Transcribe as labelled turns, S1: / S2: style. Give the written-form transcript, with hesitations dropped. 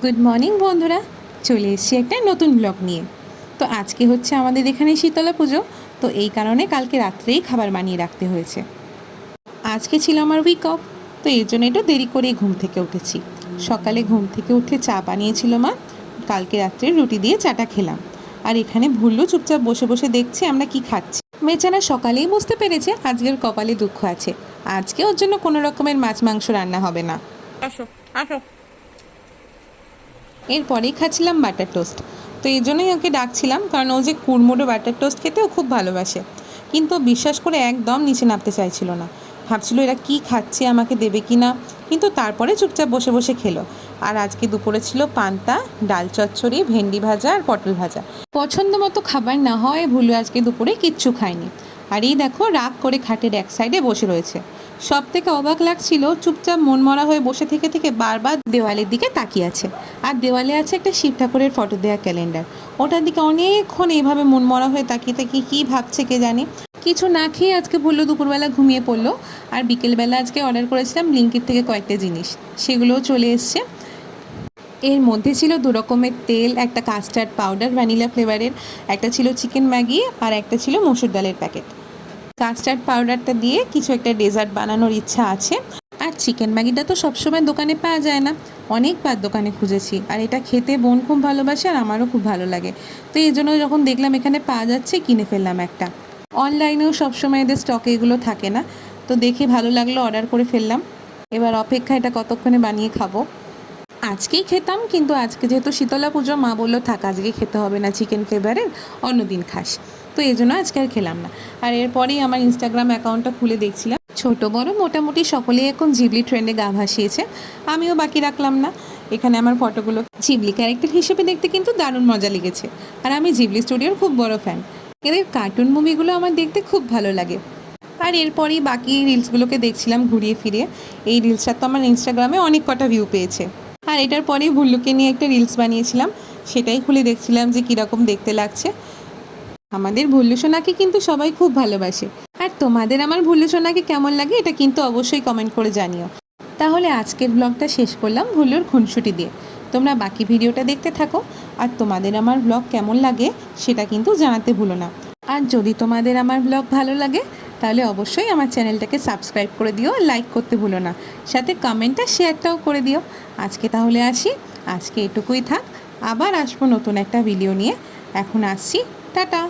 S1: Good morning বন্ধুরা, চলে এসেছি একটা নতুন ব্লগ নিয়ে। তো আজকে হচ্ছে আমাদের এখানে শীতলা পুজো, তো এই কারণে কালকে রাত্রেই খাবার বানিয়ে রাখতে হয়েছে। আজকে ছিল আমার উইক অফ, তো এর জন্য একটু দেরি করেই ঘুম থেকে উঠেছি। সকালে ঘুম থেকে উঠে চা বানিয়েছিল মা, কালকে রাত্রে রুটি দিয়ে চাটা খেলাম। আর এখানে ভুল্লু চুপচাপ বসে বসে দেখছে আমরা কি খাচ্ছি। বেচারা সকালেই বুঝতে পেরেছে আজকের কপালে দুঃখ আছে, আজকে ওর জন্য কোনো রকমের মাছ মাংস রান্না হবে না। আসো আসো। এরপরেই খাচ্ছিলাম বাটার টোস্ট, তো এই জন্যই ওকে ডাকছিলাম, কারণ ও যে কুড়মুড়ো বাটার টোস্ট খেতেও খুব ভালোবাসে। কিন্তু বিশ্বাস করে একদম নিচে নামতে চাইছিল না, ভাবছিল এরা কি খাচ্ছে, আমাকে দেবে কি না। কিন্তু তারপরে চুপচাপ বসে বসে খেলো। আর আজকে দুপুরে ছিল পান্তা, ডাল চচ্চড়ি, ভেন্ডি ভাজা আর পটল ভাজা। পছন্দ মতো খাবার না হয় ভুলু আজকে দুপুরে কিচ্ছু খায়নি। আর এই দেখো রাগ করে খাটের এক সাইডে বসে রয়েছে। সব থেকে অবাক লাগছিল, চুপচাপ মনমরা হয়ে বসে থেকে থেকে বারবার দেওয়ালের দিকে তাকিয়ে আছে। আর দেওয়ালে আছে একটা শিব ঠাকুরের ফটো দেওয়া ক্যালেন্ডার, ওটার দিকে অনেকক্ষণ এইভাবে মনমরা হয়ে তাকিয়ে তাকিয়ে কী ভাবছে কে জানে। কিছু না খেয়ে আজকে বললো দুপুরবেলা ঘুমিয়ে পড়লো। আর বিকেলবেলা আজকে অর্ডার করেছিলাম ব্লিঙ্কিট থেকে কয়েকটা জিনিস, সেগুলোও চলে এসছে। এর মধ্যে ছিল দু রকমের তেল, একটা কাস্টার্ড পাউডার ভ্যানিলা ফ্লেভারের, একটা ছিল চিকেন ম্যাগি আর একটা ছিল মসুর ডালের প্যাকেট। কাস্টার্ড পাউডারটা দিয়ে কিছু একটা ডেজার্ট বানানোর ইচ্ছা আছে। আর চিকেন ম্যাগিটা তো সবসময় দোকানে পাওয়া যায় না, অনেকবার দোকানে খুঁজেছি। আর এটা খেতে বোন খুব ভালোবাসে আর আমারও খুব ভালো লাগে, তো এই জন্য যখন দেখলাম এখানে পাওয়া যাচ্ছে কিনে ফেললাম একটা। অনলাইনেও সবসময় এদের স্টকে এগুলো থাকে না, তো দেখে ভালো লাগলো, অর্ডার করে ফেললাম। এবার অপেক্ষা এটা কতক্ষণে বানিয়ে খাবো। আজকেই খেতাম, কিন্তু আজকে যেহেতু শীতলা পুজো, মা বললো থাক আজকে খেতে হবে না চিকেন ফ্লেভারের, অন্যদিন খাস। তো এই জন্য আজকে আর খেলাম না। আর এরপরেই আমার ইনস্টাগ্রাম অ্যাকাউন্টটা খুলে দেখছিলাম, ছোট বড় মোটামুটি সকলেই এখন জিবলি ট্রেন্ডে গা ভাসিয়েছে, আমিও বাকি রাখলাম না। এখানে আমার ফটোগুলো জিবলি ক্যারেক্টার হিসেবে দেখতে কিন্তু দারুণ মজা লেগেছে। আর আমি জিবলি স্টুডিওর খুব বড় ফ্যান, এদের কার্টুন মুভিগুলো আমার দেখতে খুব ভালো লাগে। আর এরপরেই বাকি রিলসগুলোকে দেখছিলাম ঘুরিয়ে ফিরিয়ে। এই রিলসটা তো আমার ইনস্টাগ্রামে অনেক কটা ভিউ পেয়েছে। আর এটার পরেই ভুল্লুকে নিয়ে একটা রিলস বানিয়েছিলাম, সেটাই খুলে দেখছিলাম যে কীরকম দেখতে লাগছে। আমাদের ভুল্লু সোনাকে কিন্তু সবাই খুব ভালোবাসে। আর তোমাদের আমার ভুল্লু সোনাকে কেমন লাগে এটা কিন্তু অবশ্যই কমেন্ট করে জানিও। তাহলে আজকের ব্লগটা শেষ করলাম ভুল্লুর খুনসুটি দিয়ে। তোমরা বাকি ভিডিওটা দেখতে থাকো, আর তোমাদের আমার ব্লগ কেমন লাগে সেটা কিন্তু জানাতে ভুলো না। আর যদি তোমাদের আমার ব্লগ ভালো লাগে তাহলে অবশ্যই আমার চ্যানেলটাকে সাবস্ক্রাইব করে দিও, লাইক করতে ভুলো না, সাথে কমেন্টটা শেয়ারটাও করে দিও। আজকে তাহলে আসি, আজকে এটুকুই থাক, আবার আসবো নতুন একটা ভিডিও নিয়ে। এখন আসছি, টাটা।